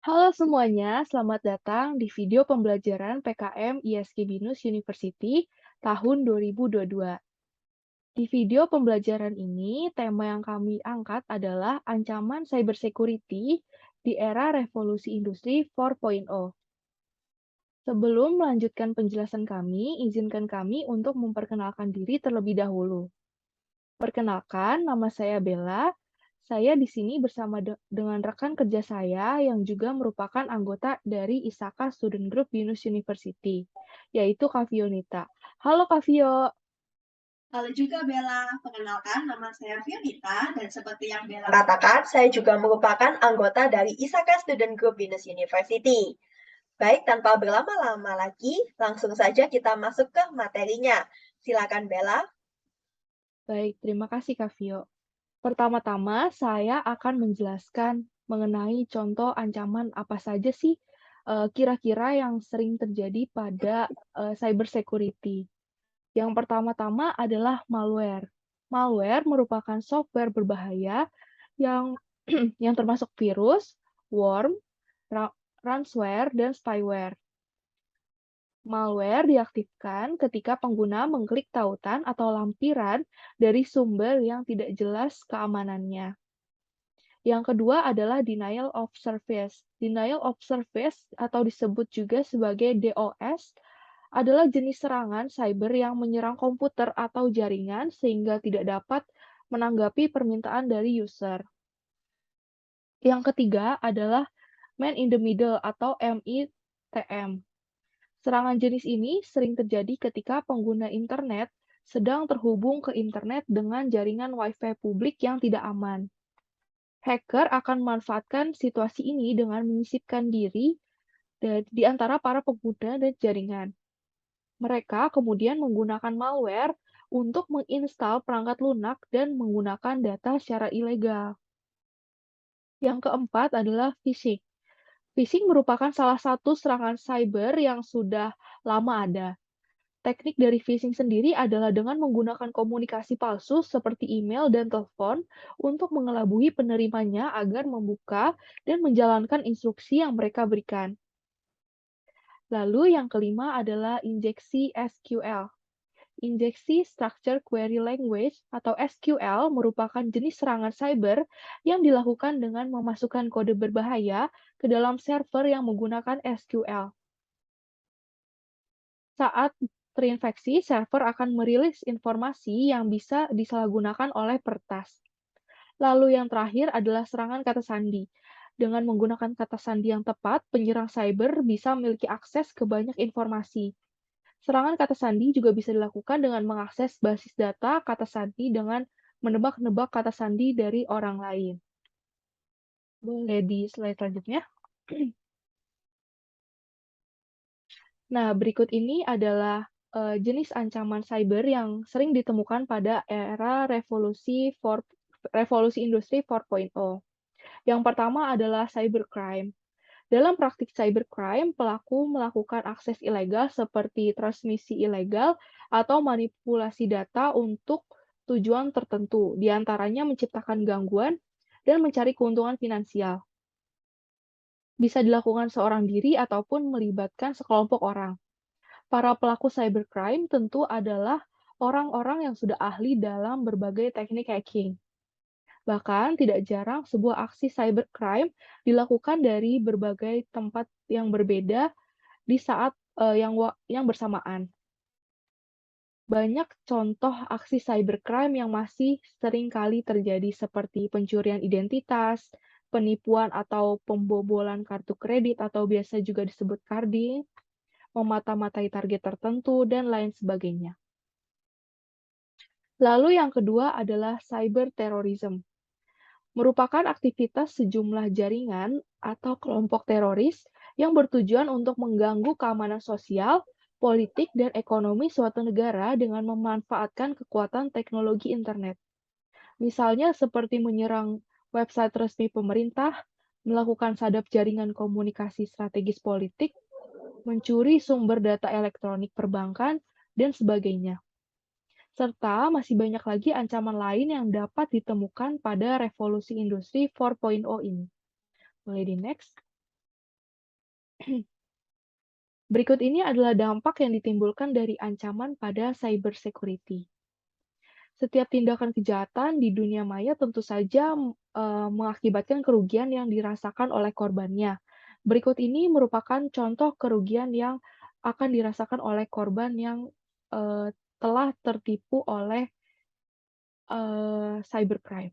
Halo semuanya, selamat datang di video pembelajaran PKM ISG Binus University tahun 2022. Di video pembelajaran ini, tema yang kami angkat adalah ancaman cybersecurity di era revolusi industri 4.0. Sebelum melanjutkan penjelasan kami, izinkan kami untuk memperkenalkan diri terlebih dahulu. Perkenalkan, nama saya Bella. Saya di sini bersama dengan rekan kerja saya yang juga merupakan anggota dari ISAKA Student Group Binus University, yaitu Kak Fionita. Halo Kak Fio. Halo juga Bella, perkenalkan nama saya Fionita dan seperti yang Bella katakan, saya juga merupakan anggota dari ISAKA Student Group Binus University. Baik, tanpa berlama-lama lagi, langsung saja kita masuk ke materinya. Silakan Bella. Baik, terima kasih Kak Fio. Pertama-tama, saya akan menjelaskan mengenai contoh ancaman apa saja sih kira-kira yang sering terjadi pada cybersecurity. Yang pertama-tama adalah malware. Malware merupakan software berbahaya yang yang termasuk virus, worm, ransomware, dan spyware. Malware diaktifkan ketika pengguna mengklik tautan atau lampiran dari sumber yang tidak jelas keamanannya. Yang kedua adalah denial of service. Denial of service atau disebut juga sebagai DOS adalah jenis serangan cyber yang menyerang komputer atau jaringan sehingga tidak dapat menanggapi permintaan dari user. Yang ketiga adalah man in the middle atau MITM. Serangan jenis ini sering terjadi ketika pengguna internet sedang terhubung ke internet dengan jaringan Wi-Fi publik yang tidak aman. Hacker akan memanfaatkan situasi ini dengan menyisipkan diri di antara para pengguna dan jaringan. Mereka kemudian menggunakan malware untuk menginstal perangkat lunak dan menggunakan data secara ilegal. Yang keempat adalah phishing. Phishing merupakan salah satu serangan cyber yang sudah lama ada. Teknik dari phishing sendiri adalah dengan menggunakan komunikasi palsu seperti email dan telepon untuk mengelabui penerimanya agar membuka dan menjalankan instruksi yang mereka berikan. Lalu yang kelima adalah injeksi SQL. Injeksi Structure Query Language atau SQL merupakan jenis serangan cyber yang dilakukan dengan memasukkan kode berbahaya ke dalam server yang menggunakan SQL. Saat terinfeksi, server akan merilis informasi yang bisa disalahgunakan oleh peretas. Lalu yang terakhir adalah serangan kata sandi. Dengan menggunakan kata sandi yang tepat, penyerang cyber bisa memiliki akses ke banyak informasi. Serangan kata sandi juga bisa dilakukan dengan mengakses basis data kata sandi dengan menebak-nebak kata sandi dari orang lain. Boleh di slide selanjutnya. Nah, berikut ini adalah jenis ancaman cyber yang sering ditemukan pada era revolusi industri 4.0. Yang pertama adalah cybercrime. Dalam praktik cybercrime, pelaku melakukan akses ilegal seperti transmisi ilegal atau manipulasi data untuk tujuan tertentu, di antaranya menciptakan gangguan dan mencari keuntungan finansial. Bisa dilakukan seorang diri ataupun melibatkan sekelompok orang. Para pelaku cybercrime tentu adalah orang-orang yang sudah ahli dalam berbagai teknik hacking. Bahkan tidak jarang sebuah aksi cybercrime dilakukan dari berbagai tempat yang berbeda di saat yang bersamaan. Banyak contoh aksi cybercrime yang masih sering kali terjadi seperti pencurian identitas, penipuan atau pembobolan kartu kredit atau biasa juga disebut carding, memata-matai target tertentu, dan lain sebagainya. Lalu yang kedua adalah cyber terrorism. Merupakan aktivitas sejumlah jaringan atau kelompok teroris yang bertujuan untuk mengganggu keamanan sosial, politik, dan ekonomi suatu negara dengan memanfaatkan kekuatan teknologi internet. Misalnya seperti menyerang website resmi pemerintah, melakukan sadap jaringan komunikasi strategis politik, mencuri sumber data elektronik perbankan, dan sebagainya. Serta masih banyak lagi ancaman lain yang dapat ditemukan pada revolusi industri 4.0 ini. Boleh di next. Berikut ini adalah dampak yang ditimbulkan dari ancaman pada cyber security. Setiap tindakan kejahatan di dunia maya tentu saja mengakibatkan kerugian yang dirasakan oleh korbannya. Berikut ini merupakan contoh kerugian yang akan dirasakan oleh korban yang telah tertipu oleh cybercrime.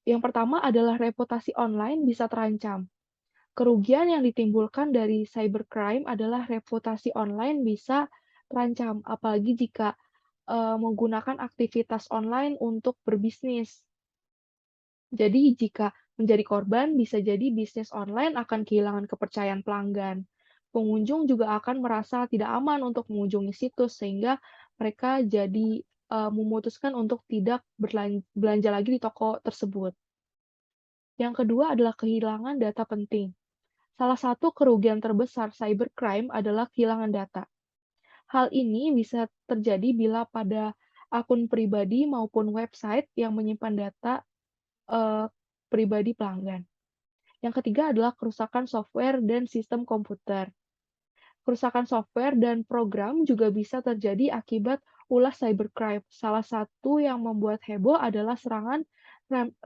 Yang pertama adalah reputasi online bisa terancam. Kerugian yang ditimbulkan dari cybercrime adalah reputasi online bisa terancam, apalagi jika menggunakan aktivitas online untuk berbisnis. Jadi jika menjadi korban, bisa jadi bisnis online akan kehilangan kepercayaan pelanggan. Pengunjung juga akan merasa tidak aman untuk mengunjungi situs, sehingga mereka jadi memutuskan untuk tidak belanja lagi di toko tersebut. Yang kedua adalah kehilangan data penting. Salah satu kerugian terbesar cybercrime adalah kehilangan data. Hal ini bisa terjadi bila pada akun pribadi maupun website yang menyimpan data pribadi pelanggan. Yang ketiga adalah kerusakan software dan sistem komputer. Kerusakan software dan program juga bisa terjadi akibat ulah cybercrime. Salah satu yang membuat heboh adalah serangan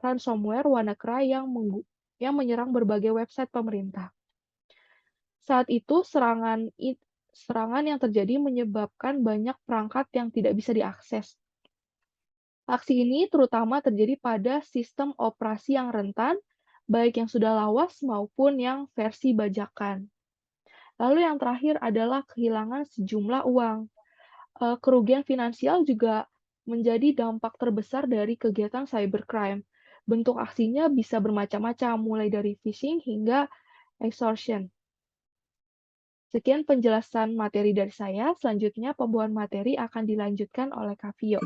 ransomware WannaCry yang menyerang berbagai website pemerintah. Saat itu, serangan yang terjadi menyebabkan banyak perangkat yang tidak bisa diakses. Aksi ini terutama terjadi pada sistem operasi yang rentan, baik yang sudah lawas maupun yang versi bajakan. Lalu yang terakhir adalah kehilangan sejumlah uang. Kerugian finansial juga menjadi dampak terbesar dari kegiatan cybercrime. Bentuk aksinya bisa bermacam-macam, mulai dari phishing hingga extortion. Sekian penjelasan materi dari saya. Selanjutnya pembawaan materi akan dilanjutkan oleh Kak Vio.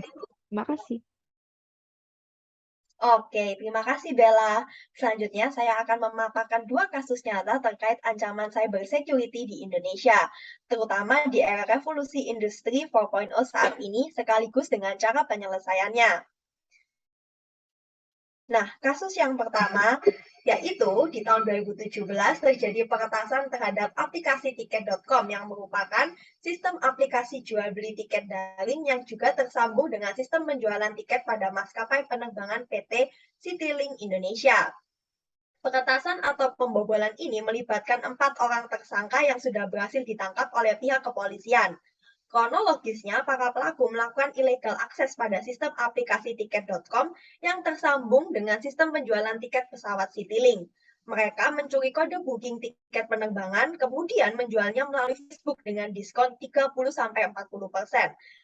Terima kasih. Oke, terima kasih Bella. Selanjutnya saya akan memaparkan dua kasus nyata terkait ancaman cyber security di Indonesia, terutama di era revolusi industri 4.0 saat ini sekaligus dengan cara penyelesaiannya. Nah, kasus yang pertama yaitu di tahun 2017 terjadi peretasan terhadap aplikasi tiket.com yang merupakan sistem aplikasi jual beli tiket daring yang juga tersambung dengan sistem penjualan tiket pada maskapai penerbangan PT Citylink Indonesia. Peretasan atau pembobolan ini melibatkan 4 orang tersangka yang sudah berhasil ditangkap oleh pihak kepolisian. Kronologisnya, para pelaku melakukan illegal akses pada sistem aplikasi tiket.com yang tersambung dengan sistem penjualan tiket pesawat Citylink. Mereka mencuri kode booking tiket penerbangan, kemudian menjualnya melalui Facebook dengan diskon 30-40%,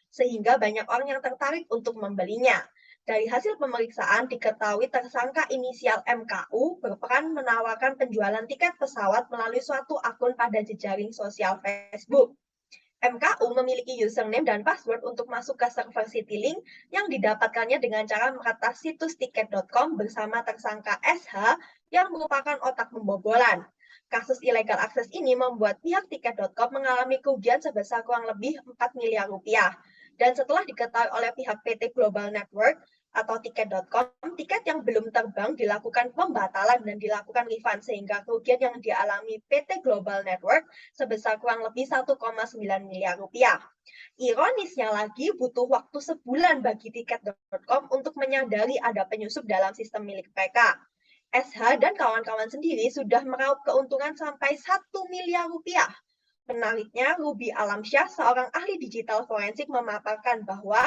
sehingga banyak orang yang tertarik untuk membelinya. Dari hasil pemeriksaan, diketahui tersangka inisial MKU berperan menawarkan penjualan tiket pesawat melalui suatu akun pada jejaring sosial Facebook. MKU memiliki username dan password untuk masuk ke server Citylink yang didapatkannya dengan cara meretas situs tiket.com bersama tersangka SH yang merupakan otak pembobolan. Kasus illegal akses ini membuat pihak tiket.com mengalami kerugian sebesar kurang lebih 4 miliar rupiah. Dan setelah diketahui oleh pihak PT Global Network atau tiket.com, tiket yang belum terbang dilakukan pembatalan dan dilakukan refund sehingga kerugian yang dialami PT Global Network sebesar kurang lebih 1,9 miliar rupiah. Ironisnya lagi, butuh waktu sebulan bagi tiket.com untuk menyadari ada penyusup dalam sistem milik mereka. SH dan kawan-kawan sendiri sudah meraup keuntungan sampai 1 miliar rupiah. Menariknya, Ruby Alamsyah, seorang ahli digital forensik, memaparkan bahwa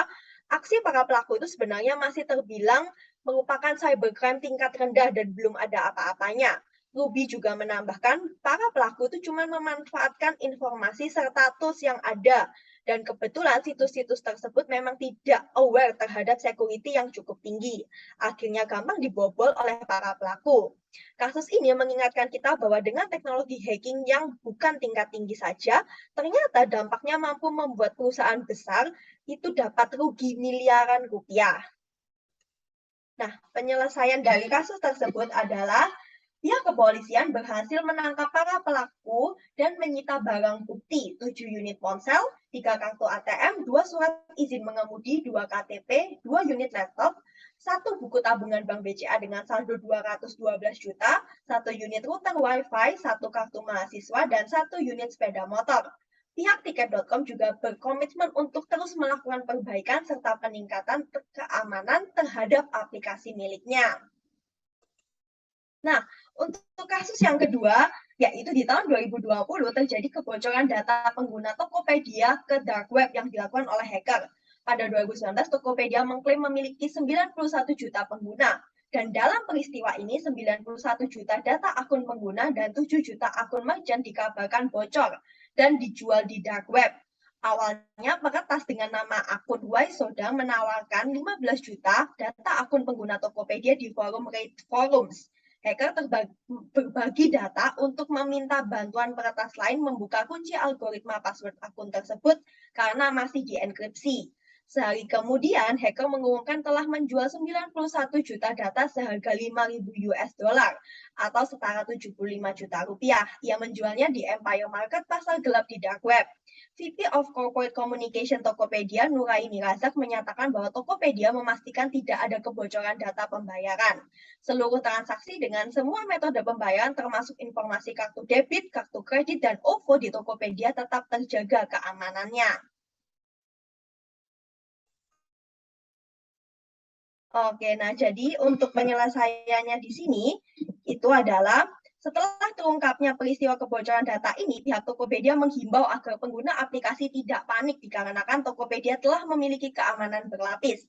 aksi para pelaku itu sebenarnya masih terbilang merupakan cybercrime tingkat rendah dan belum ada apa-apanya. Ruby juga menambahkan, para pelaku itu cuma memanfaatkan informasi serta tools yang ada, dan kebetulan situs-situs tersebut memang tidak aware terhadap security yang cukup tinggi. Akhirnya gampang dibobol oleh para pelaku. Kasus ini mengingatkan kita bahwa dengan teknologi hacking yang bukan tingkat tinggi saja, ternyata dampaknya mampu membuat perusahaan besar itu dapat rugi miliaran rupiah. Nah, penyelesaian dari kasus tersebut adalah pihak kepolisian berhasil menangkap para pelaku dan menyita barang bukti 7 unit ponsel, 3 kartu ATM, 2 surat izin mengemudi, 2 KTP, 2 unit laptop, 1 buku tabungan Bank BCA dengan saldo 212 juta, 1 unit router Wi-Fi, 1 kartu mahasiswa, dan 1 unit sepeda motor. Pihak tiket.com juga berkomitmen untuk terus melakukan perbaikan serta peningkatan keamanan terhadap aplikasi miliknya. Nah, untuk kasus yang kedua, yaitu di tahun 2020 terjadi kebocoran data pengguna Tokopedia ke dark web yang dilakukan oleh hacker. Pada 2019, Tokopedia mengklaim memiliki 91 juta pengguna. Dan dalam peristiwa ini, 91 juta data akun pengguna dan 7 juta akun merchant dikabarkan bocor dan dijual di dark web. Awalnya, peretas dengan nama akun Y Sodang menawarkan 15 juta data akun pengguna Tokopedia di forum Reddit Forums. Hacker berbagi data untuk meminta bantuan peretas lain membuka kunci algoritma password akun tersebut karena masih dienkripsi. Sehari kemudian, hacker mengumumkan telah menjual 91 juta data seharga 5.000 US dollar atau setara 75 juta rupiah. Ia menjualnya di Empire Market, pasar gelap di dark web. VP of Corporate Communication Tokopedia, Nuraini Razak, menyatakan bahwa Tokopedia memastikan tidak ada kebocoran data pembayaran. Seluruh transaksi dengan semua metode pembayaran termasuk informasi kartu debit, kartu kredit, dan OVO di Tokopedia tetap terjaga keamanannya. Oke, nah jadi untuk penyelesaiannya di sini itu adalah setelah terungkapnya peristiwa kebocoran data ini, pihak Tokopedia menghimbau agar pengguna aplikasi tidak panik dikarenakan Tokopedia telah memiliki keamanan berlapis.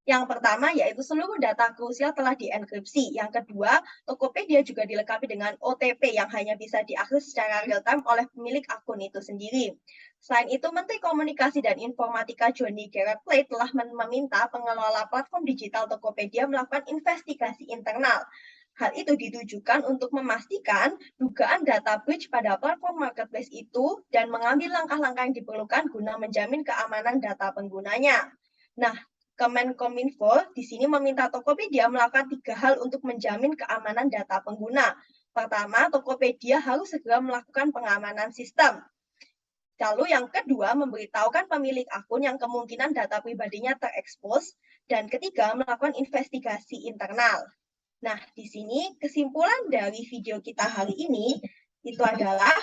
Yang pertama yaitu seluruh data krusial telah dienkripsi. Yang kedua, Tokopedia juga dilengkapi dengan OTP yang hanya bisa diakses secara real-time oleh pemilik akun itu sendiri. Selain itu, Menteri Komunikasi dan Informatika Johnny Gerard Plate telah meminta pengelola platform digital Tokopedia melakukan investigasi internal. Hal itu ditujukan untuk memastikan dugaan data breach pada platform marketplace itu dan mengambil langkah-langkah yang diperlukan guna menjamin keamanan data penggunanya. Nah, Kemenkominfo di sini meminta Tokopedia melakukan 3 hal untuk menjamin keamanan data pengguna. Pertama, Tokopedia harus segera melakukan pengamanan sistem. Lalu yang kedua, memberitahukan pemilik akun yang kemungkinan data pribadinya terekspos. Dan ketiga, melakukan investigasi internal. Nah, di sini kesimpulan dari video kita hari ini itu adalah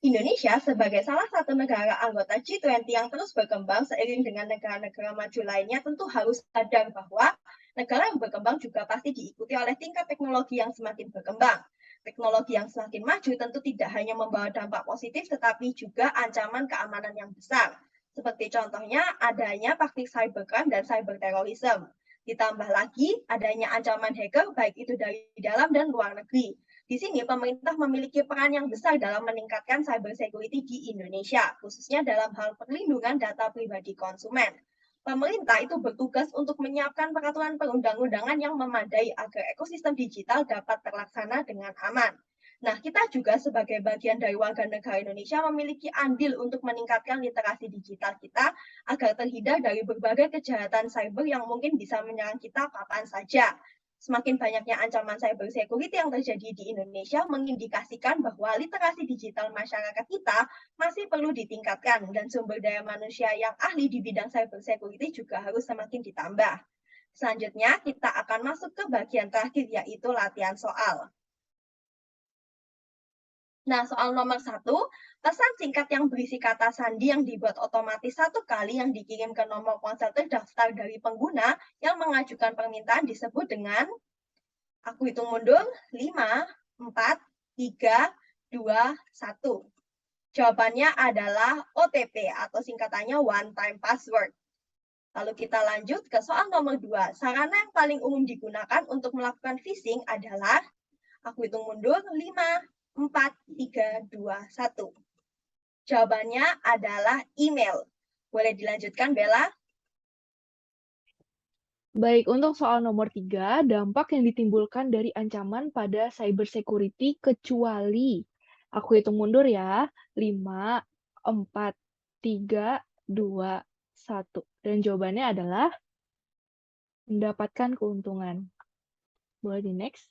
Indonesia sebagai salah satu negara anggota G20 yang terus berkembang seiring dengan negara-negara maju lainnya tentu harus sadar bahwa negara yang berkembang juga pasti diikuti oleh tingkat teknologi yang semakin berkembang. Teknologi yang semakin maju tentu tidak hanya membawa dampak positif tetapi juga ancaman keamanan yang besar. Seperti contohnya adanya praktik cybercrime dan cyberterorisme. Ditambah lagi adanya ancaman hacker baik itu dari dalam dan luar negeri. Di sini pemerintah memiliki peran yang besar dalam meningkatkan cyber security di Indonesia, khususnya dalam hal perlindungan data pribadi konsumen. Pemerintah itu bertugas untuk menyiapkan peraturan perundang-undangan yang memadai agar ekosistem digital dapat terlaksana dengan aman. Nah, kita juga sebagai bagian dari warga negara Indonesia memiliki andil untuk meningkatkan literasi digital kita agar terhindar dari berbagai kejahatan cyber yang mungkin bisa menyerang kita kapan saja. Semakin banyaknya ancaman cyber security yang terjadi di Indonesia mengindikasikan bahwa literasi digital masyarakat kita masih perlu ditingkatkan dan sumber daya manusia yang ahli di bidang cyber security juga harus semakin ditambah. Selanjutnya, kita akan masuk ke bagian terakhir yaitu latihan soal. Nah, soal nomor 1, pesan singkat yang berisi kata sandi yang dibuat otomatis 1 kali yang dikirim ke nomor ponsel terdaftar dari pengguna yang mengajukan permintaan disebut dengan, aku hitung mundur, 5, 4, 3, 2, 1. Jawabannya adalah OTP atau singkatannya one time password. Lalu kita lanjut ke soal nomor 2. Sarana yang paling umum digunakan untuk melakukan phishing adalah, aku hitung mundur, 5, 4, 3, 2, 1. Jawabannya adalah email. Boleh dilanjutkan, Bella? Baik, untuk soal nomor 3, dampak yang ditimbulkan dari ancaman pada cybersecurity kecuali. Aku hitung mundur ya. 5, 4, 3, 2, 1. Dan jawabannya adalah mendapatkan keuntungan. Boleh di next?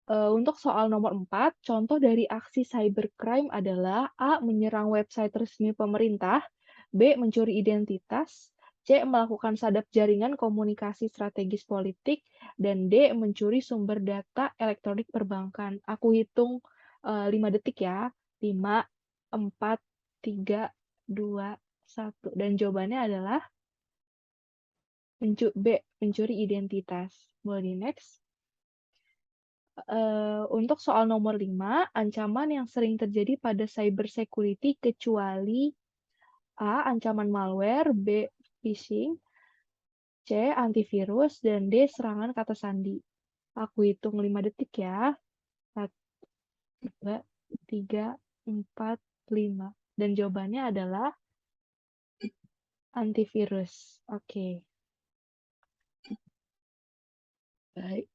Untuk soal nomor 4, contoh dari aksi cybercrime adalah A. Menyerang website resmi pemerintah, B. Mencuri identitas, C. Melakukan sadap jaringan komunikasi strategis politik. Dan D. Mencuri sumber data elektronik perbankan. Aku hitung 5 detik ya. 5, 4, 3, 2, 1. Dan jawabannya adalah B. Mencuri identitas. Boleh di next. Untuk soal nomor 5, ancaman yang sering terjadi pada cyber security kecuali A. Ancaman malware, B. Phishing, C. Antivirus, dan D. Serangan kata sandi. Aku hitung 5 detik ya. 1, 2, 3, 4, 5. Dan jawabannya adalah antivirus. Oke. Baik.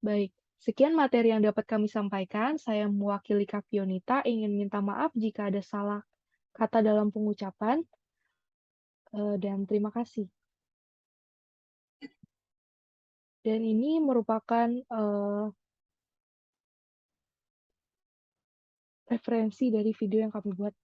Baik. Sekian materi yang dapat kami sampaikan. Saya mewakili Kak Fionita ingin minta maaf jika ada salah kata dalam pengucapan, dan terima kasih. Dan ini merupakan referensi dari video yang kami buat.